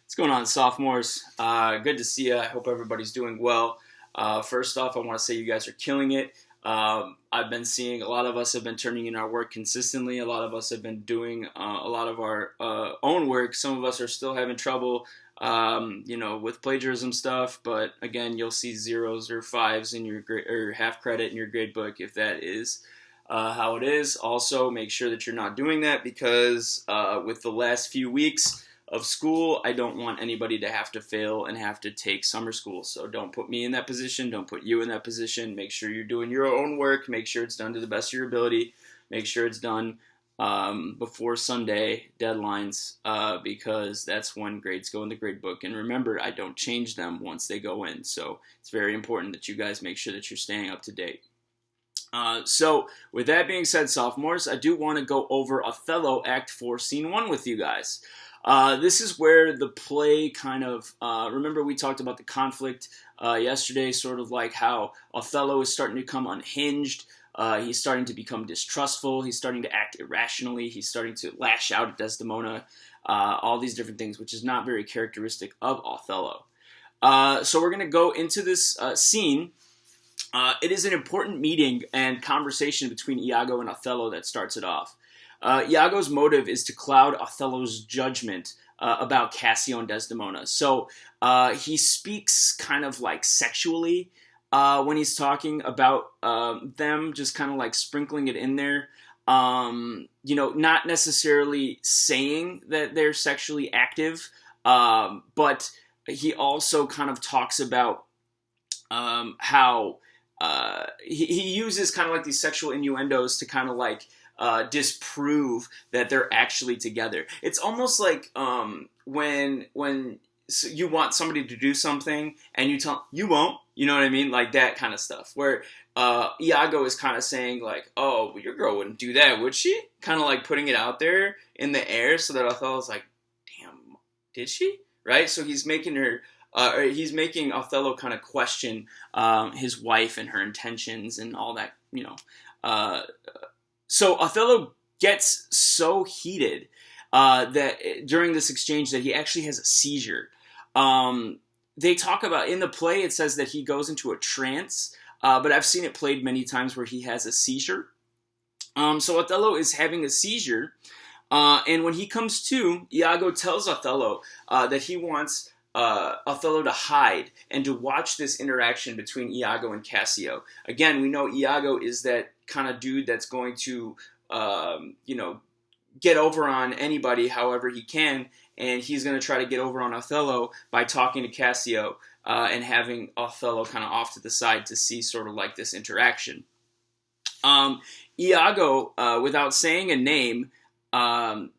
What's going on, sophomores? Good to see you. I hope everybody's doing well. First off, I want to say you guys are killing it. I've been seeing a lot of us have been turning in our work consistently. A lot of us have been doing a lot of our own work. Some of us are still having trouble, with plagiarism stuff. But again, you'll see zeros or fives in your or half credit in your grade book if that is how it is. Also, make sure that you're not doing that because with the last few weeks of school, I don't want anybody to have to fail and have to take summer school. So don't put me in that position. Don't put you in that position. Make sure you're doing your own work. Make sure it's done to the best of your ability. Make sure it's done before Sunday deadlines because that's when grades go in the grade book. And remember, I don't change them once they go in. So it's very important that you guys make sure that you're staying up to date. So with that being said, sophomores, I do want to go over Othello Act 4, Scene 1 with you guys. This is where the play kind of, remember we talked about the conflict yesterday, sort of like how Othello is starting to become unhinged. He's starting to become distrustful. He's starting to act irrationally. He's starting to lash out at Desdemona, all these different things, which is not very characteristic of Othello. So we're going to go into this scene. It is an important meeting and conversation between Iago and Othello that starts it off. Iago's motive is to cloud Othello's judgment about Cassio and Desdemona. So he speaks kind of like sexually when he's talking about them, just kind of like sprinkling it in there. Not necessarily saying that they're sexually active, but he also kind of talks about how he uses kind of like these sexual innuendos to kind of like disprove that they're actually together. It's almost like when you want somebody to do something and you tell them, you won't, you know what I mean? Like that kind of stuff where Iago is kind of saying like, oh, well, your girl wouldn't do that, would she? Kind of like putting it out there in the air so that Othello's like, damn, did she? Right? So he's making Othello kind of question his wife and her intentions and all that, So Othello gets so heated that during this exchange that he actually has a seizure. They talk about, in the play, it says that he goes into a trance, but I've seen it played many times where he has a seizure. So Othello is having a seizure, and when he comes to, Iago tells Othello that he wants Othello to hide and to watch this interaction between Iago and Cassio. Again, we know Iago is that kind of dude that's going to, get over on anybody however he can, and he's going to try to get over on Othello by talking to Cassio and having Othello kind of off to the side to see sort of like this interaction. Iago, without saying a name, kind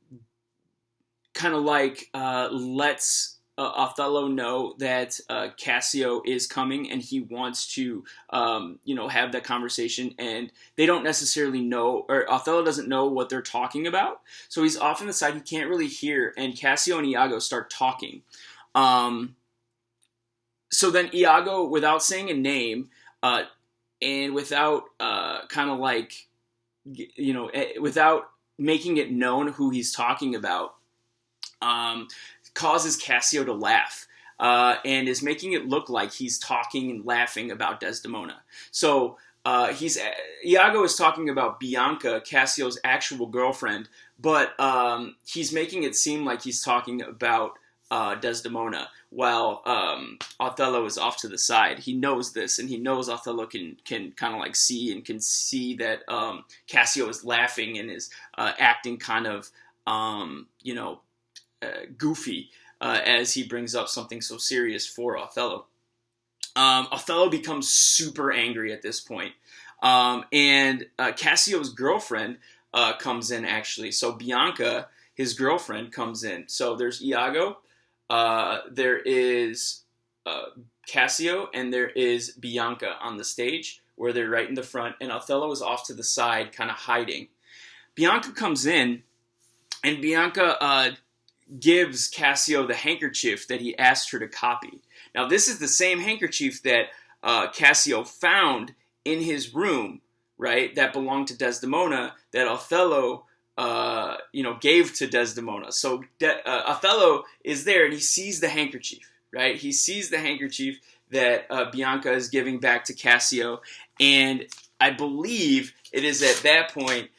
of like lets Othello know that Cassio is coming and he wants to, have that conversation, and they don't necessarily know, or Othello doesn't know what they're talking about. So he's off on the side. He can't really hear, and Cassio and Iago start talking. So then Iago, without saying a name, and without without making it known who he's talking about, causes Cassio to laugh and is making it look like he's talking and laughing about Desdemona. So Iago is talking about Bianca, Cassio's actual girlfriend, but he's making it seem like he's talking about Desdemona, while Othello is off to the side. He knows this, and he knows Othello can kind of like see and can see that Cassio is laughing and is acting kind of goofy as he brings up something so serious for Othello. Othello becomes super angry at this point, and Cassio's girlfriend comes in actually. So Bianca, his girlfriend, comes in. So there's Iago, there is Cassio, and there is Bianca on the stage where they're right in the front, and Othello is off to the side kind of hiding. Bianca comes in, and Bianca gives Cassio the handkerchief that he asked her to copy. Now, this is the same handkerchief that Cassio found in his room, right, that belonged to Desdemona, that Othello gave to Desdemona. So Othello is there and he sees the handkerchief, right? He sees the handkerchief that Bianca is giving back to Cassio, and I believe it is at that point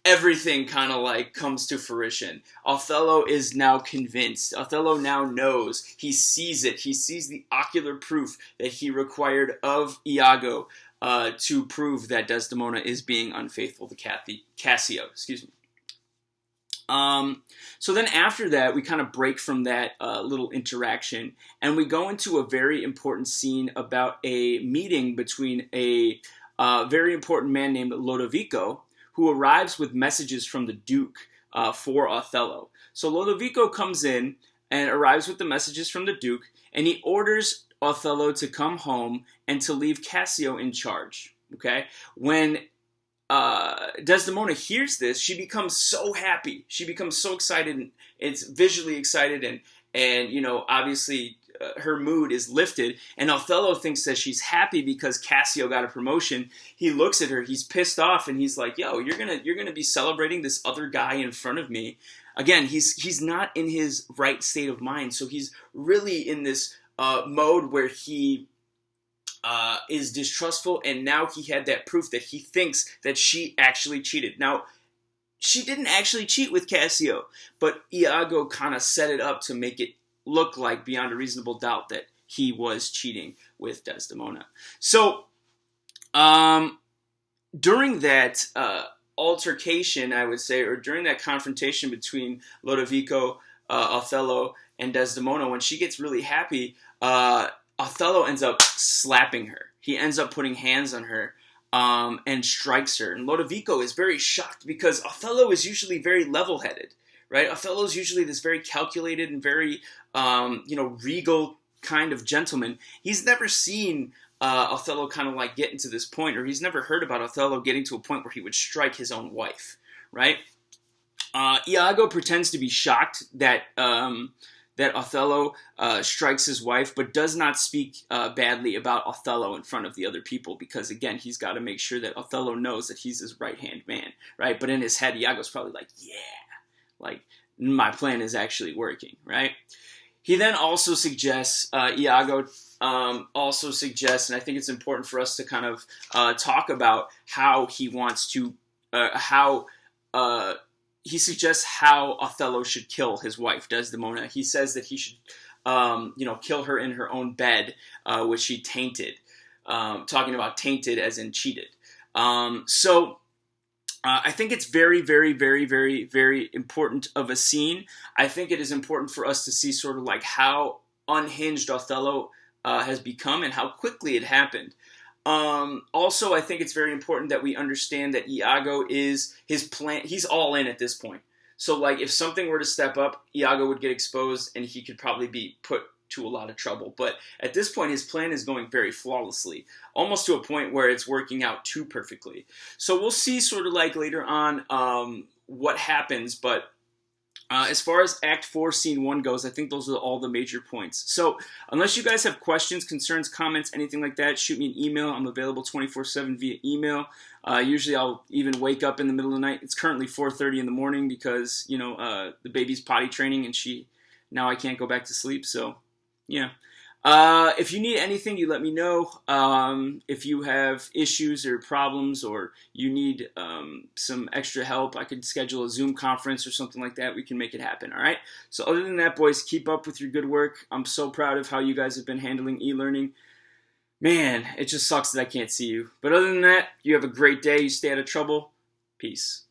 everything kind of like comes to fruition. Othello is now convinced. Othello now knows. He sees it. He sees the ocular proof that he required of Iago to prove that Desdemona is being unfaithful to Cassio. Excuse me. So then after that, we kind of break from that little interaction, and we go into a very important scene about a meeting between a very important man named Lodovico, who arrives with messages from the Duke for Othello. So Lodovico comes in and arrives with the messages from the Duke, and he orders Othello to come home and to leave Cassio in charge. Okay? When Desdemona hears this, she becomes so happy. She becomes so excited, and it's visually excited, and obviously her mood is lifted, and Othello thinks that she's happy because Cassio got a promotion. He looks at her, he's pissed off, and he's like, yo, you're gonna be celebrating this other guy in front of me. Again, he's not in his right state of mind, so he's really in this mode where he is distrustful, and now he had that proof that he thinks that she actually cheated. Now, she didn't actually cheat with Cassio, but Iago kind of set it up to make it look like beyond a reasonable doubt that he was cheating with Desdemona. So, during that altercation, I would say, or during that confrontation between Lodovico, Othello, and Desdemona, when she gets really happy, Othello ends up slapping her. He ends up putting hands on her and strikes her. And Lodovico is very shocked because Othello is usually very level-headed, right? Othello is usually this very calculated and very, regal kind of gentleman. He's never seen Othello kind of like get into this point, or he's never heard about Othello getting to a point where he would strike his own wife, right? Iago pretends to be shocked that Othello strikes his wife, but does not speak badly about Othello in front of the other people because, again, he's got to make sure that Othello knows that he's his right-hand man, right? But in his head, Iago's probably like, yeah, like, my plan is actually working, right? He then also suggests, Iago also suggests, and I think it's important for us to kind of talk about how he wants to, he suggests how Othello should kill his wife, Desdemona. He says that he should, kill her in her own bed, which he tainted. Talking about tainted as in cheated. I think it's very, very, very, very, very important of a scene. I think it is important for us to see sort of like how unhinged Othello has become and how quickly it happened. Also, I think it's very important that we understand that Iago is his plan. He's all in at this point. So, like, if something were to step up, Iago would get exposed and he could probably be put to a lot of trouble. But at this point, his plan is going very flawlessly, almost to a point where it's working out too perfectly. So we'll see sort of like later on what happens, but as far as Act 4, Scene 1 goes, I think those are all the major points. So unless you guys have questions, concerns, comments, anything like that, shoot me an email. I'm available 24/7 via email. Usually I'll even wake up in the middle of the night. It's currently 4:30 in the morning because, the baby's potty training and now I can't go back to sleep. So, yeah. If you need anything, you let me know. If you have issues or problems or you need some extra help, I could schedule a Zoom conference or something like that. We can make it happen, all right? So other than that, boys, keep up with your good work. I'm so proud of how you guys have been handling e-learning. Man, it just sucks that I can't see you. But other than that, you have a great day. You stay out of trouble. Peace.